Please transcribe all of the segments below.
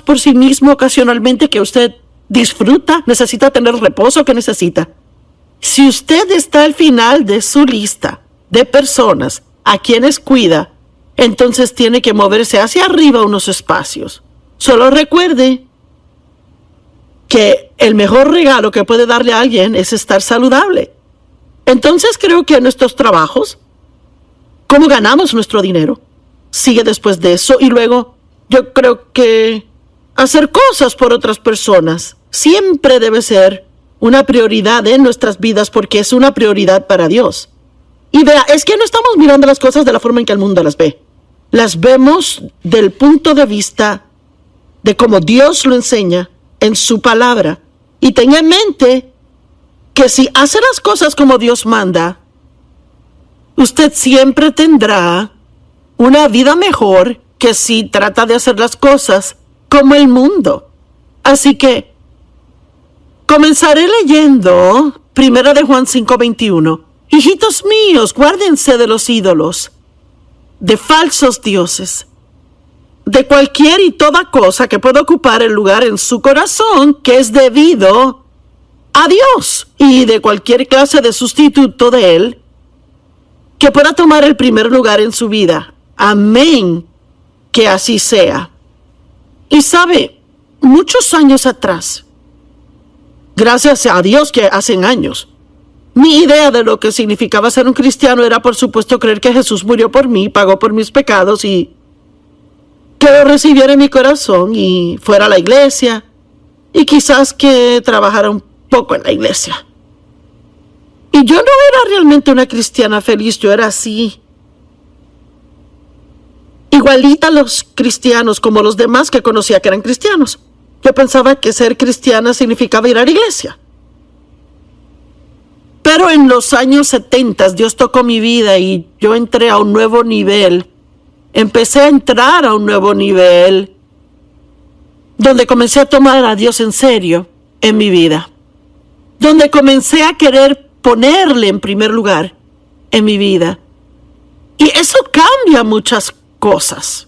por sí mismo ocasionalmente que usted disfruta, necesita tener reposo que necesita. Si usted está al final de su lista de personas a quienes cuida, entonces tiene que moverse hacia arriba unos espacios. Solo recuerde que el mejor regalo que puede darle a alguien es estar saludable. Entonces creo que nuestros trabajos, cómo ganamos nuestro dinero, sigue después de eso. Y luego yo creo que hacer cosas por otras personas siempre debe ser una prioridad en nuestras vidas porque es una prioridad para Dios. Y vea, es que no estamos mirando las cosas de la forma en que el mundo las ve. Las vemos del punto de vista de cómo Dios lo enseña en su palabra. Y tenga en mente que si hace las cosas como Dios manda, usted siempre tendrá una vida mejor que si trata de hacer las cosas como el mundo. Así que comenzaré leyendo 1 de Juan 5:21. Hijitos míos, guárdense de los ídolos, de falsos dioses, de cualquier y toda cosa que pueda ocupar el lugar en su corazón que es debido a Dios, y de cualquier clase de sustituto de Él que pueda tomar el primer lugar en su vida. Amén, que así sea. Y sabe, muchos años atrás, gracias a Dios que hacen años, mi idea de lo que significaba ser un cristiano era, por supuesto, creer que Jesús murió por mí, pagó por mis pecados y que lo recibiera en mi corazón y fuera a la iglesia y quizás que trabajara un poco en la iglesia. Y yo no era realmente una cristiana feliz, yo era así, igualita a los cristianos como los demás que conocía que eran cristianos. Yo pensaba que ser cristiana significaba ir a la iglesia. Pero en los años 70 Dios tocó mi vida y yo entré a un nuevo nivel. Empecé a entrar a un nuevo nivel donde comencé a tomar a Dios en serio en mi vida. Donde comencé a querer ponerle en primer lugar en mi vida. Y eso cambia muchas cosas.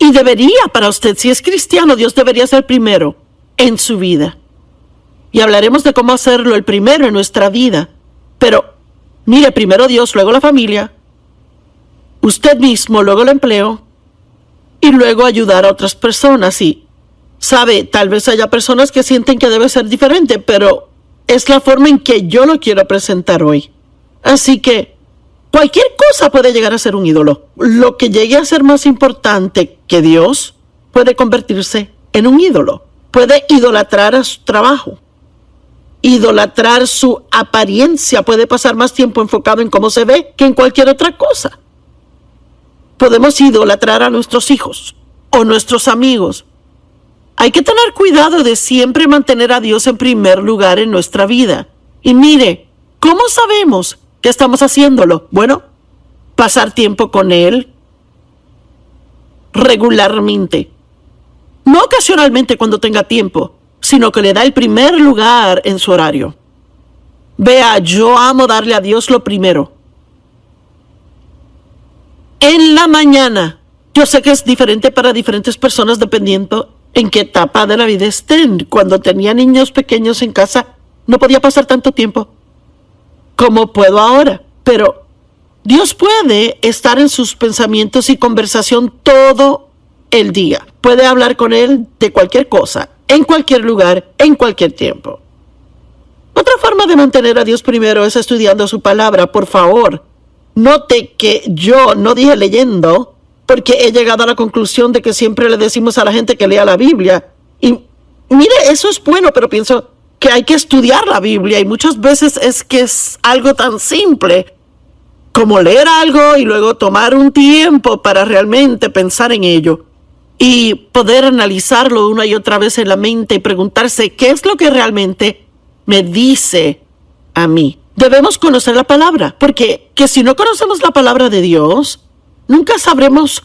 Y debería para usted, si es cristiano, Dios debería ser primero en su vida. Y hablaremos de cómo hacerlo el primero en nuestra vida. Pero, mire, primero Dios, luego la familia, usted mismo, luego el empleo, y luego ayudar a otras personas. Y, sabe, tal vez haya personas que sienten que debe ser diferente, pero es la forma en que yo lo quiero presentar hoy. Así que, cualquier cosa puede llegar a ser un ídolo. Lo que llegue a ser más importante que Dios puede convertirse en un ídolo. Puede idolatrar a su trabajo, idolatrar su apariencia, puede pasar más tiempo enfocado en cómo se ve que en cualquier otra cosa. Podemos idolatrar a nuestros hijos o nuestros amigos. Hay que tener cuidado de siempre mantener a Dios en primer lugar en nuestra vida. Y mire, ¿cómo sabemos que estamos haciéndolo? Bueno, pasar tiempo con Él regularmente. No ocasionalmente cuando tenga tiempo, sino que le da el primer lugar en su horario. Vea, yo amo darle a Dios lo primero. En la mañana, yo sé que es diferente para diferentes personas dependiendo en qué etapa de la vida estén. Cuando tenía niños pequeños en casa, no podía pasar tanto tiempo como puedo ahora. Pero Dios puede estar en sus pensamientos y conversación todo el día. Puede hablar con Él de cualquier cosa, en cualquier lugar, en cualquier tiempo. Otra forma de mantener a Dios primero es estudiando su palabra. Por favor, note que yo no dije leyendo, porque he llegado a la conclusión de que siempre le decimos a la gente que lea la Biblia. Y mire, eso es bueno, pero pienso que hay que estudiar la Biblia y muchas veces es que es algo tan simple como leer algo y luego tomar un tiempo para realmente pensar en ello y poder analizarlo una y otra vez en la mente y preguntarse qué es lo que realmente me dice a mí. Debemos conocer la palabra, porque que si no conocemos la palabra de Dios, nunca sabremos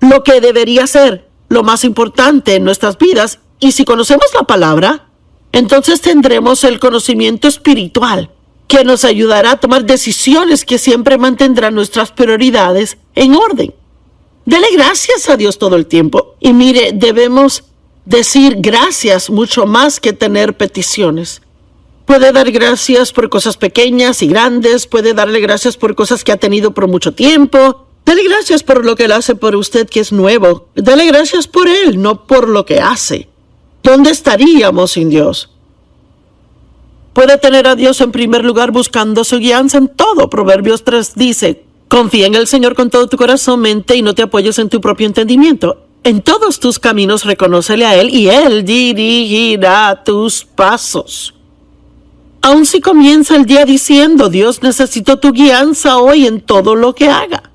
lo que debería ser lo más importante en nuestras vidas. Y si conocemos la palabra, entonces tendremos el conocimiento espiritual que nos ayudará a tomar decisiones que siempre mantendrán nuestras prioridades en orden. Dele gracias a Dios todo el tiempo. Y mire, debemos decir gracias mucho más que tener peticiones. Puede dar gracias por cosas pequeñas y grandes. Puede darle gracias por cosas que ha tenido por mucho tiempo. Dele gracias por lo que Él hace por usted, que es nuevo. Dele gracias por Él, no por lo que hace. ¿Dónde estaríamos sin Dios? Puede tener a Dios en primer lugar buscando su guianza en todo. Proverbios 3 dice: confía en el Señor con todo tu corazón, mente, y no te apoyes en tu propio entendimiento. En todos tus caminos reconócele a Él, y Él dirigirá tus pasos. Aun si comienza el día diciendo: Dios, necesito tu guianza hoy en todo lo que haga.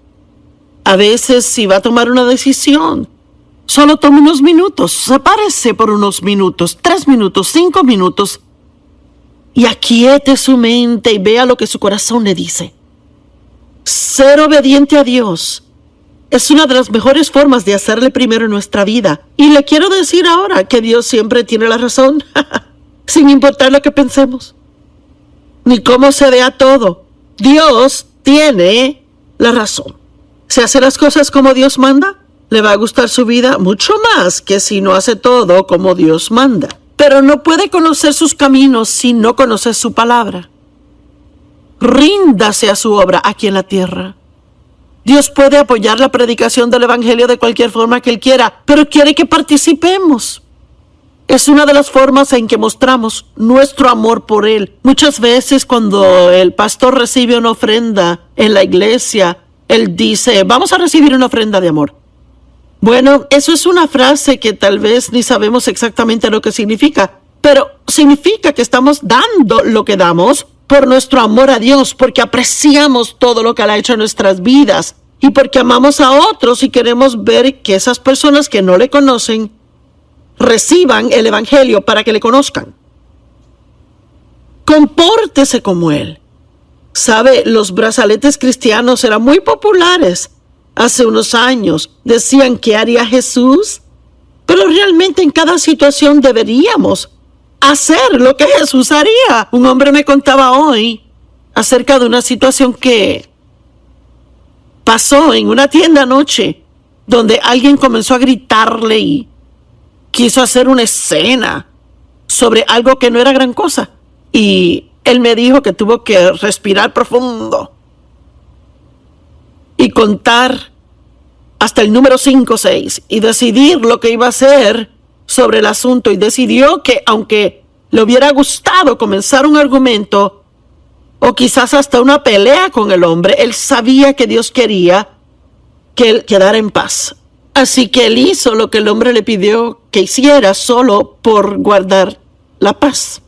A veces, si va a tomar una decisión, solo tome unos minutos, sepárese por unos minutos, 3 minutos, 5 minutos, y aquiete su mente y vea lo que su corazón le dice. Ser obediente a Dios es una de las mejores formas de hacerle primero en nuestra vida. Y le quiero decir ahora que Dios siempre tiene la razón, sin importar lo que pensemos, ni cómo se vea todo. Dios tiene la razón. Si hace las cosas como Dios manda, le va a gustar su vida mucho más que si no hace todo como Dios manda. Pero no puede conocer sus caminos si no conoce su palabra. Ríndase a su obra aquí en la tierra. Dios puede apoyar la predicación del Evangelio de cualquier forma que Él quiera, pero quiere que participemos. Es una de las formas en que mostramos nuestro amor por Él. Muchas veces cuando el pastor recibe una ofrenda en la iglesia, él dice: vamos a recibir una ofrenda de amor. Bueno, eso es una frase que tal vez ni sabemos exactamente lo que significa, pero significa que estamos dando lo que damos por nuestro amor a Dios, porque apreciamos todo lo que Él ha hecho en nuestras vidas y porque amamos a otros y queremos ver que esas personas que no le conocen reciban el Evangelio para que le conozcan. Compórtese como Él. ¿Sabe? Los brazaletes cristianos eran muy populares hace unos años. Decían: ¿qué haría Jesús? Pero realmente en cada situación deberíamos hacer lo que Jesús haría. Un hombre me contaba hoy acerca de una situación que pasó en una tienda anoche, donde alguien comenzó a gritarle y quiso hacer una escena sobre algo que no era gran cosa. Y él me dijo que tuvo que respirar profundo y contar hasta el número 5 o 6 y decidir lo que iba a hacer sobre el asunto. Y decidió que, aunque le hubiera gustado comenzar un argumento o quizás hasta una pelea con el hombre, él sabía que Dios quería que él quedara en paz. Así que él hizo lo que el hombre le pidió que hiciera solo por guardar la paz.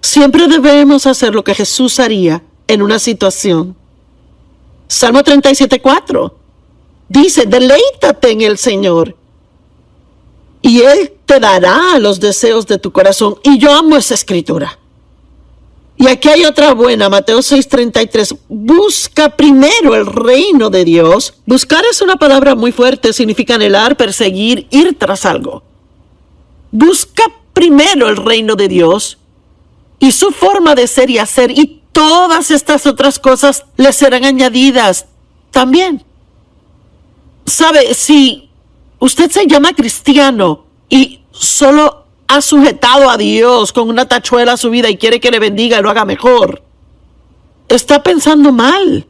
Siempre debemos hacer lo que Jesús haría en una situación. Salmo 37:4 dice: deleítate en el Señor y Él te dará los deseos de tu corazón. Y yo amo esa escritura. Y aquí hay otra buena, Mateo 6:33. Busca primero el reino de Dios. Buscar es una palabra muy fuerte, significa anhelar, perseguir, ir tras algo. Busca primero el reino de Dios y su forma de ser y hacer, y todas estas otras cosas le serán añadidas también. ¿Sabe? Si usted se llama cristiano y solo ha sujetado a Dios con una tachuela a su vida y quiere que le bendiga y lo haga mejor, está pensando mal.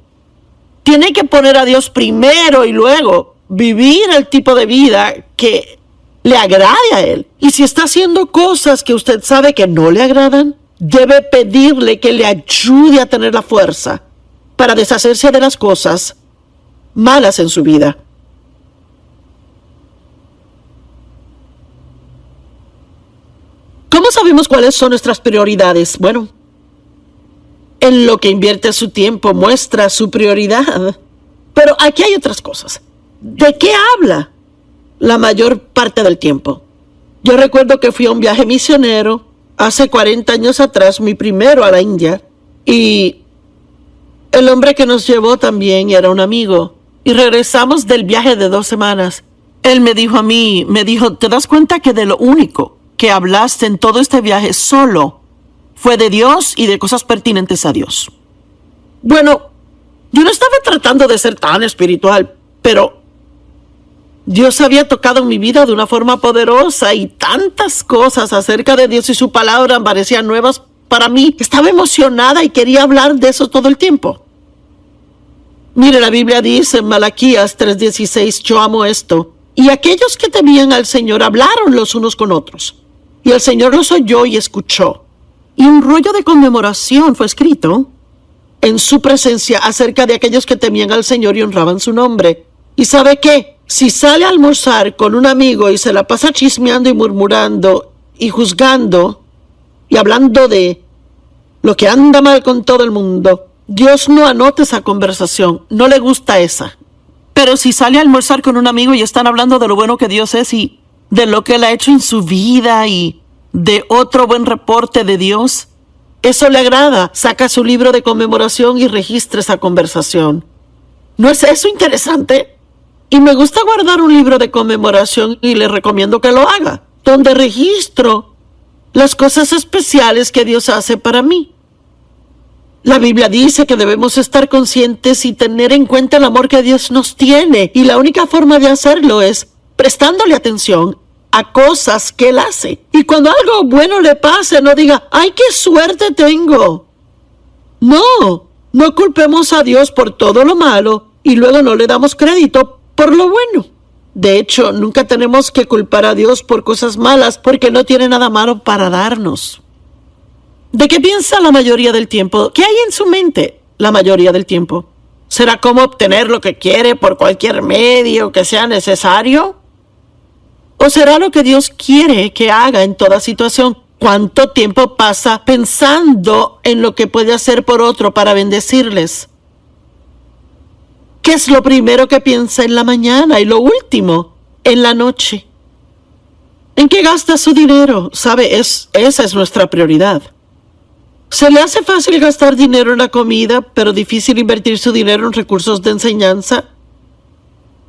Tiene que poner a Dios primero y luego vivir el tipo de vida que le agrade a Él. Y si está haciendo cosas que usted sabe que no le agradan, debe pedirle que le ayude a tener la fuerza para deshacerse de las cosas malas en su vida. ¿Cómo sabemos cuáles son nuestras prioridades? Bueno, en lo que invierte su tiempo muestra su prioridad. Pero aquí hay otras cosas. ¿De qué habla la mayor parte del tiempo? Yo recuerdo que fui a un viaje misionero hace 40 años atrás, mi primero a la India, y el hombre que nos llevó también era un amigo, y regresamos del viaje de 2 semanas. Él me dijo a mí, ¿te das cuenta que de lo único que hablaste en todo este viaje solo fue de Dios y de cosas pertinentes a Dios? Bueno, Yo no estaba tratando de ser tan espiritual, pero Dios había tocado mi vida de una forma poderosa y tantas cosas acerca de Dios y su palabra parecían nuevas para mí. Estaba emocionada y quería hablar de eso todo el tiempo. Mire, la Biblia dice en Malaquías 3:16, yo amo esto. Y aquellos que temían al Señor hablaron los unos con otros. Y el Señor los oyó y escuchó. Y un rollo de conmemoración fue escrito en su presencia acerca de aquellos que temían al Señor y honraban su nombre. ¿Y sabe qué? Si sale a almorzar con un amigo y se la pasa chismeando y murmurando y juzgando y hablando de lo que anda mal con todo el mundo, Dios no anota esa conversación, no le gusta esa. Pero si sale a almorzar con un amigo y están hablando de lo bueno que Dios es y de lo que Él ha hecho en su vida y de otro buen reporte de Dios, eso le agrada. Saca su libro de conmemoración y registra esa conversación. ¿No es eso interesante? Y me gusta guardar un libro de conmemoración y le recomiendo que lo haga, donde registro las cosas especiales que Dios hace para mí. La Biblia dice que debemos estar conscientes y tener en cuenta el amor que Dios nos tiene. Y la única forma de hacerlo es prestándole atención a cosas que Él hace. Y cuando algo bueno le pase, no diga, ¡ay, qué suerte tengo! No culpemos a Dios por todo lo malo y luego no le damos crédito por lo bueno. De hecho, nunca tenemos que culpar a Dios por cosas malas porque no tiene nada malo para darnos. ¿De qué piensa la mayoría del tiempo? ¿Qué hay en su mente la mayoría del tiempo? ¿Será cómo obtener lo que quiere por cualquier medio que sea necesario? ¿O será lo que Dios quiere que haga en toda situación? ¿Cuánto tiempo pasa pensando en lo que puede hacer por otro para bendecirles? ¿Qué es lo primero que piensa en la mañana y lo último en la noche? ¿En qué gasta su dinero? ¿Sabe? Esa es nuestra prioridad. Se le hace fácil gastar dinero en la comida, pero difícil invertir su dinero en recursos de enseñanza.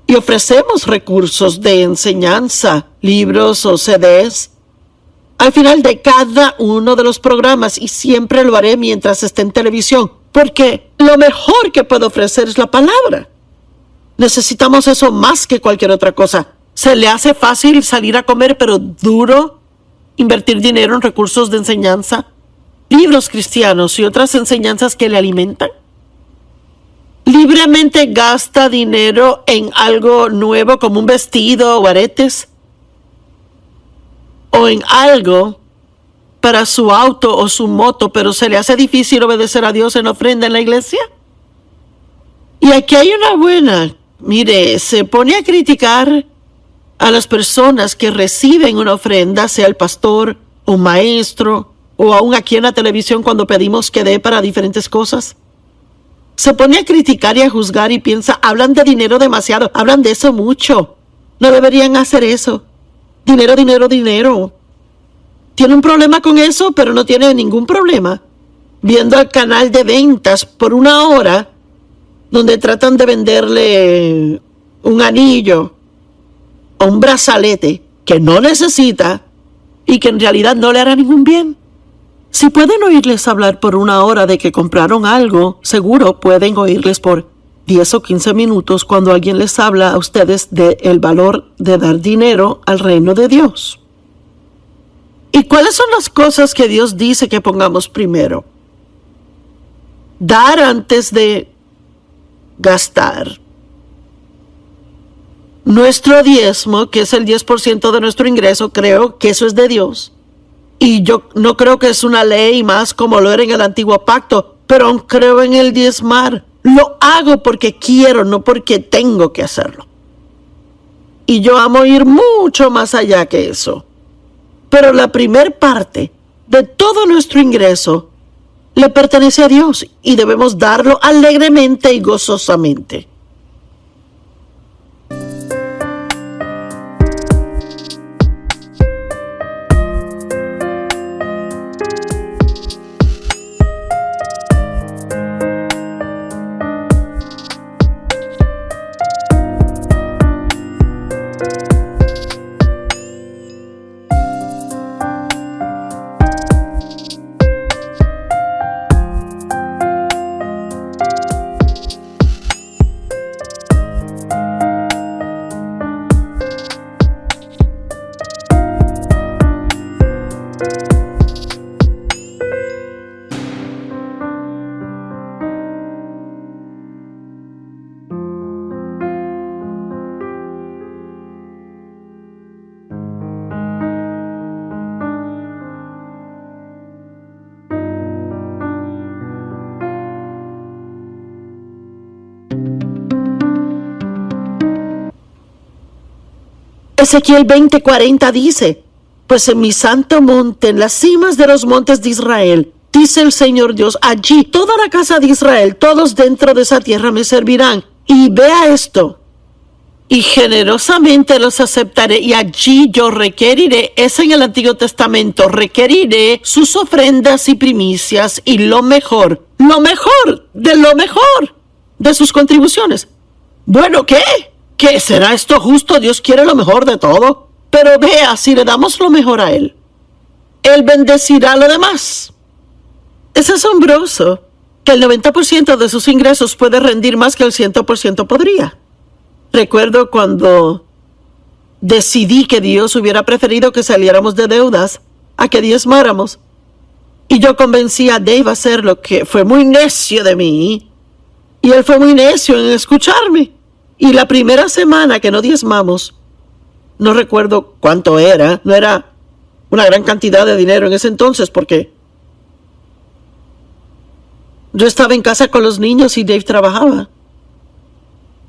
Y ofrecemos recursos de enseñanza, libros o CDs, al final de cada uno de los programas, y siempre lo haré mientras esté en televisión, porque lo mejor que puedo ofrecer es la palabra. Necesitamos eso más que cualquier otra cosa. Se le hace fácil salir a comer, pero duro invertir dinero en recursos de enseñanza, libros cristianos y otras enseñanzas que le alimentan. Libremente gasta dinero en algo nuevo como un vestido o aretes, o en algo para su auto o su moto, pero se le hace difícil obedecer a Dios en ofrenda en la iglesia. Y aquí hay una buena. Mire, se pone a criticar a las personas que reciben una ofrenda, sea el pastor o un maestro, o aún aquí en la televisión cuando pedimos que dé para diferentes cosas. Se pone a criticar y a juzgar y piensa, hablan de dinero demasiado, hablan de eso mucho. No deberían hacer eso. Dinero, dinero, dinero. Tiene un problema con eso, pero no tiene ningún problema viendo el canal de ventas por una hora donde tratan de venderle un anillo o un brazalete que no necesita y que en realidad no le hará ningún bien. Si pueden oírles hablar por una hora de que compraron algo, seguro pueden oírles por 10 o 15 minutos cuando alguien les habla a ustedes del valor de dar dinero al reino de Dios. ¿Y cuáles son las cosas que Dios dice que pongamos primero? Dar antes de gastar. Nuestro diezmo, que es el 10% de nuestro ingreso, creo que eso es de Dios. Y yo no creo que es una ley más como lo era en el antiguo pacto, pero aún creo en el diezmar. Lo hago porque quiero, no porque tengo que hacerlo. Y yo amo ir mucho más allá que eso. Pero la primer parte de todo nuestro ingreso le pertenece a Dios y debemos darlo alegremente y gozosamente. Ezequiel 20:40 dice: pues en mi santo monte, en las cimas de los montes de Israel, dice el Señor Dios, allí toda la casa de Israel, todos dentro de esa tierra me servirán. Y vea esto: y generosamente los aceptaré, y allí yo requeriré, es en el Antiguo Testamento, requeriré sus ofrendas y primicias y lo mejor de sus contribuciones. Bueno, ¿qué? ¿Qué será esto justo? Dios quiere lo mejor de todo. Pero vea, si le damos lo mejor a Él, Él bendecirá lo demás. Es asombroso que el 90% de sus ingresos puede rendir más que el 100% podría. Recuerdo cuando decidí que Dios hubiera preferido que saliéramos de deudas a que diezmáramos. Y yo convencí a Dave a hacer lo que fue muy necio de mí. Y él fue muy necio en escucharme. Y la primera semana que no diezmamos, no recuerdo cuánto era, no era una gran cantidad de dinero en ese entonces porque yo estaba en casa con los niños y Dave trabajaba.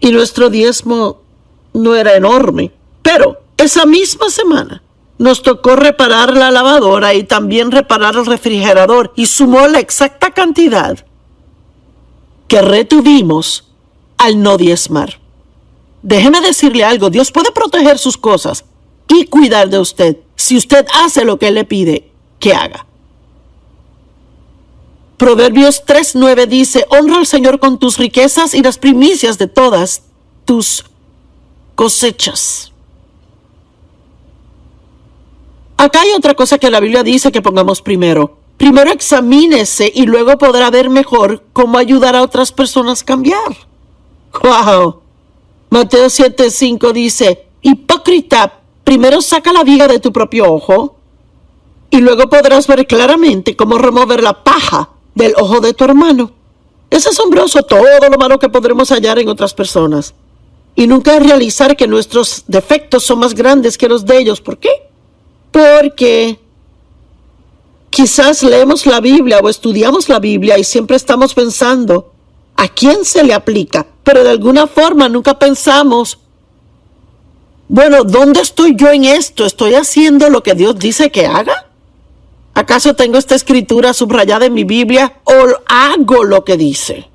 Y nuestro diezmo no era enorme. Pero esa misma semana nos tocó reparar la lavadora y también reparar el refrigerador y sumó la exacta cantidad que retuvimos al no diezmar. Déjeme decirle algo: Dios puede proteger sus cosas y cuidar de usted si usted hace lo que Él le pide que haga. Proverbios 3:9 dice: honra al Señor con tus riquezas y las primicias de todas tus cosechas. Acá hay otra cosa que la Biblia dice que pongamos primero. Primero examínese y luego podrá ver mejor cómo ayudar a otras personas a cambiar. ¡Wow! Mateo 7:5 dice: hipócrita, primero saca la viga de tu propio ojo y luego podrás ver claramente cómo remover la paja del ojo de tu hermano. Es asombroso todo lo malo que podremos hallar en otras personas y nunca realizar que nuestros defectos son más grandes que los de ellos. ¿Por qué? Porque quizás leemos la Biblia o estudiamos la Biblia y siempre estamos pensando ¿a quién se le aplica? Pero de alguna forma nunca pensamos, bueno, ¿dónde estoy yo en esto? ¿Estoy haciendo lo que Dios dice que haga? ¿Acaso tengo esta escritura subrayada en mi Biblia o hago lo que dice?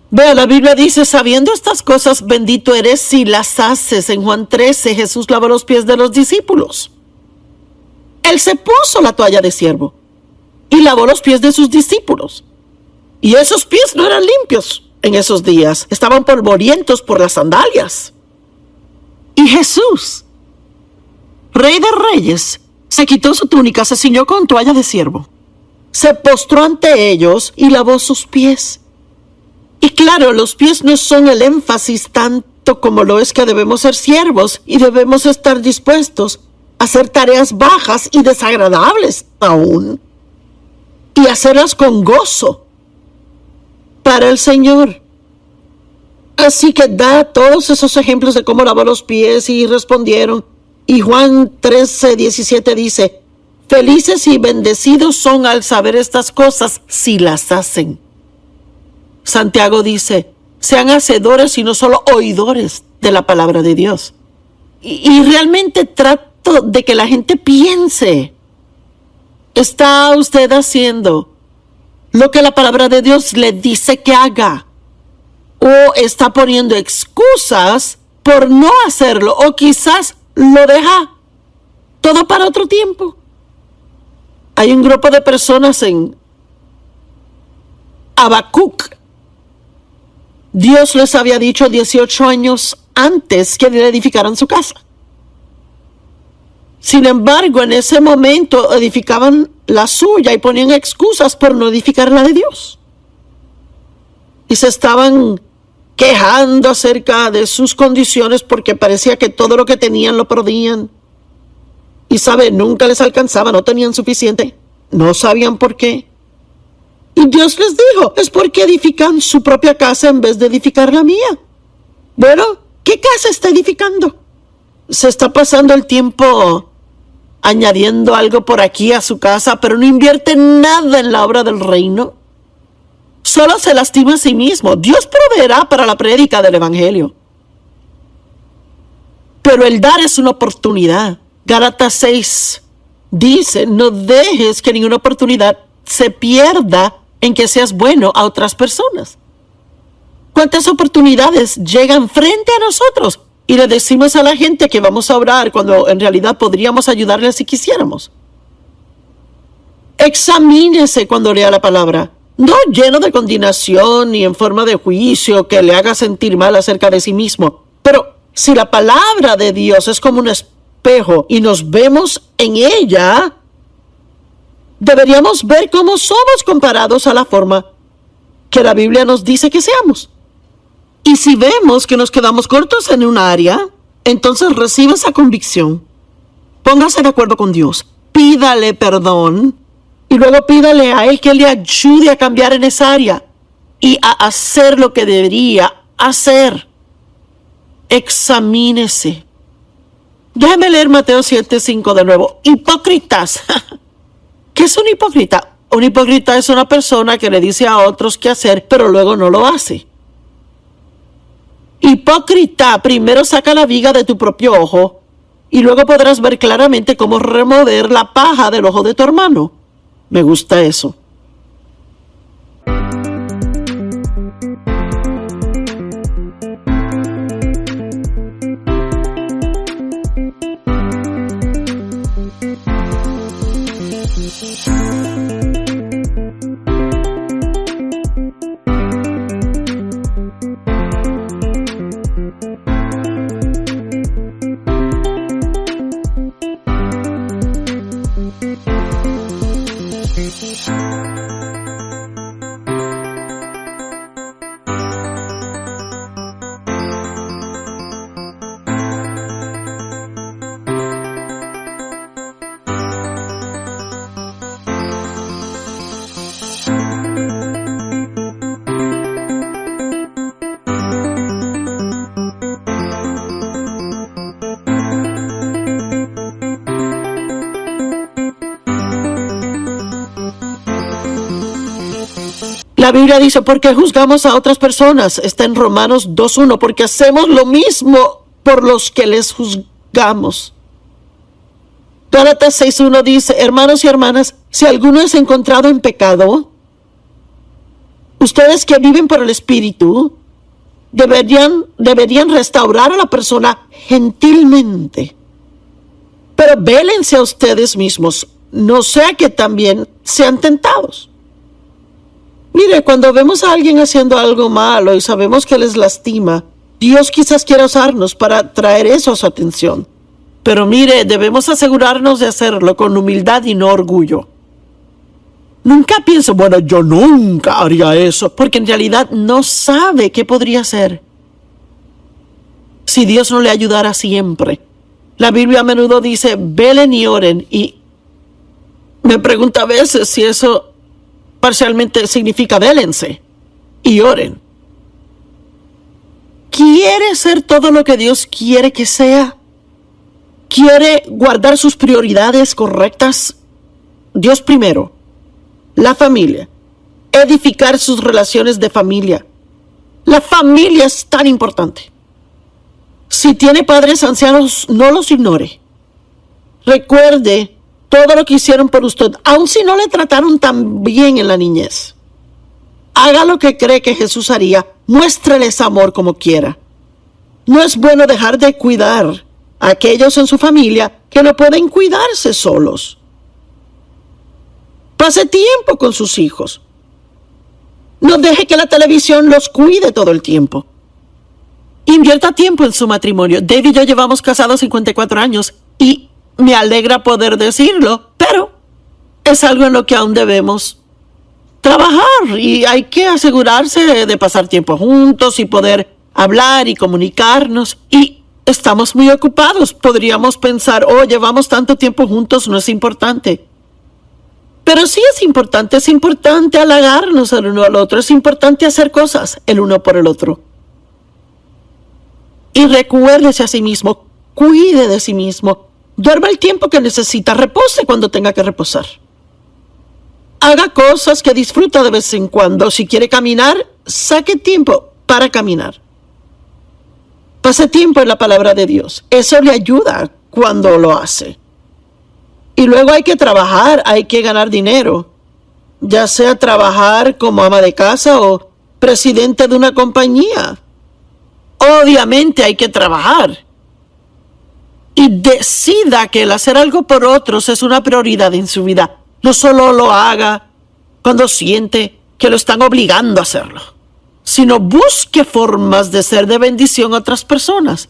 Vea, la Biblia dice: sabiendo estas cosas, bendito eres si las haces. En Juan 13, Jesús lavó los pies de los discípulos. Él se puso la toalla de siervo y lavó los pies de sus discípulos. Y esos pies no eran limpios en esos días. Estaban polvorientos por las sandalias. Y Jesús, Rey de Reyes, se quitó su túnica, se ciñó con toalla de siervo, se postró ante ellos y lavó sus pies. Y claro, los pies no son el énfasis tanto como lo es que debemos ser siervos y debemos estar dispuestos a hacer tareas bajas y desagradables aún, y hacerlas con gozo para el Señor. Así que da todos esos ejemplos de cómo lavó los pies y respondieron. Y Juan 13:17 dice: felices y bendecidos son al saber estas cosas si las hacen. Santiago dice: sean hacedores y no solo oidores de la palabra de Dios. Y realmente trato de que la gente piense: ¿está usted haciendo lo que la palabra de Dios le dice que haga? ¿O está poniendo excusas por no hacerlo? ¿O quizás lo deja todo para otro tiempo? Hay un grupo de personas en Habacuc. Dios les había dicho 18 años antes que le edificaran su casa. Sin embargo, en ese momento edificaban la suya y ponían excusas por no edificar la de Dios. Y se estaban quejando acerca de sus condiciones porque parecía que todo lo que tenían lo perdían. Y nunca les alcanzaba, no tenían suficiente. No sabían por qué. Y Dios les dijo: es porque edifican su propia casa en vez de edificar la mía. Bueno, ¿qué casa está edificando? Se está pasando el tiempo añadiendo algo por aquí a su casa, pero no invierte nada en la obra del reino. Solo se lastima a sí mismo. Dios proveerá para la prédica del evangelio. Pero el dar es una oportunidad. Gálatas 6 dice, no dejes que ninguna oportunidad se pierda en que seas bueno a otras personas. ¿Cuántas oportunidades llegan frente a nosotros y le decimos a la gente que vamos a orar cuando en realidad podríamos ayudarles si quisiéramos? Examínese cuando lea la palabra, no lleno de condenación ni en forma de juicio que le haga sentir mal acerca de sí mismo, pero si la palabra de Dios es como un espejo y nos vemos en ella, deberíamos ver cómo somos comparados a la forma que la Biblia nos dice que seamos. Y si vemos que nos quedamos cortos en un área, entonces reciba esa convicción. Póngase de acuerdo con Dios. Pídale perdón y luego pídale a Él que le ayude a cambiar en esa área y a hacer lo que debería hacer. Examínese. Déjeme leer Mateo 7:5 de nuevo. Hipócritas. ¿Qué es un hipócrita? Un hipócrita es una persona que le dice a otros qué hacer, pero luego no lo hace. Hipócrita, primero saca la viga de tu propio ojo y luego podrás ver claramente cómo remover la paja del ojo de tu hermano. Me gusta eso. La Biblia dice, ¿por qué juzgamos a otras personas? Está en Romanos 2:1, porque hacemos lo mismo por los que les juzgamos. Gálatas 6:1 dice, hermanos y hermanas, si alguno es encontrado en pecado, ustedes que viven por el Espíritu, deberían restaurar a la persona gentilmente. Pero vélense a ustedes mismos, no sea que también sean tentados. Mire, cuando vemos a alguien haciendo algo malo y sabemos que les lastima, Dios quizás quiera usarnos para traer eso a su atención. Pero mire, debemos asegurarnos de hacerlo con humildad y no orgullo. Nunca pienso, bueno, yo nunca haría eso, porque en realidad no sabe qué podría hacer si Dios no le ayudara siempre. La Biblia a menudo dice, velen y oren, y me pregunto a veces si eso parcialmente significa vélense y oren. ¿Quiere ser todo lo que Dios quiere que sea? ¿Quiere guardar sus prioridades correctas? Dios primero, la familia, edificar sus relaciones de familia. La familia es tan importante. Si tiene padres ancianos, no los ignore. Recuerde todo lo que hicieron por usted, aun si no le trataron tan bien en la niñez. Haga lo que cree que Jesús haría. Muéstreles amor como quiera. No es bueno dejar de cuidar a aquellos en su familia que no pueden cuidarse solos. Pase tiempo con sus hijos. No deje que la televisión los cuide todo el tiempo. Invierta tiempo en su matrimonio. David y yo llevamos casados 54 años y me alegra poder decirlo, pero es algo en lo que aún debemos trabajar y hay que asegurarse de pasar tiempo juntos y poder hablar y comunicarnos. Y estamos muy ocupados. Podríamos pensar, oh, llevamos tanto tiempo juntos, no es importante. Pero sí es importante halagarnos el uno al otro, es importante hacer cosas el uno por el otro. Y recuérdese a sí mismo, cuide de sí mismo. Duerma el tiempo que necesita, repose cuando tenga que reposar. Haga cosas que disfruta de vez en cuando. Si quiere caminar, saque tiempo para caminar. Pase tiempo en la palabra de Dios. Eso le ayuda cuando lo hace. Y luego hay que trabajar, hay que ganar dinero. Ya sea trabajar como ama de casa o presidente de una compañía. Obviamente hay que trabajar. Y decida que el hacer algo por otros es una prioridad en su vida. No solo lo haga cuando siente que lo están obligando a hacerlo, sino busque formas de ser de bendición a otras personas.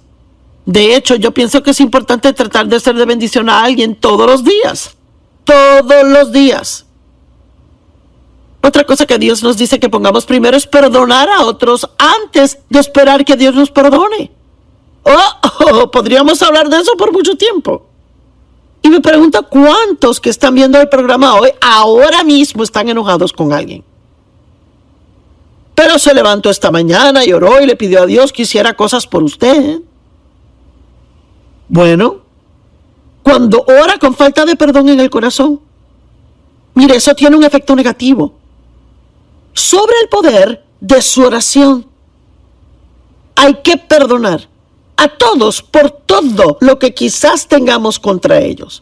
De hecho, yo pienso que es importante tratar de ser de bendición a alguien todos los días. Todos los días. Otra cosa que Dios nos dice que pongamos primero es perdonar a otros antes de esperar que Dios nos perdone. Podríamos hablar de eso por mucho tiempo. Y me pregunto cuántos que están viendo el programa hoy ahora mismo están enojados con alguien. Pero se levantó esta mañana y oró y le pidió a Dios que hiciera cosas por usted. Bueno, cuando ora con falta de perdón en el corazón, mire, eso tiene un efecto negativo sobre el poder de su oración. Hay que perdonar a todos por todo lo que quizás tengamos contra ellos.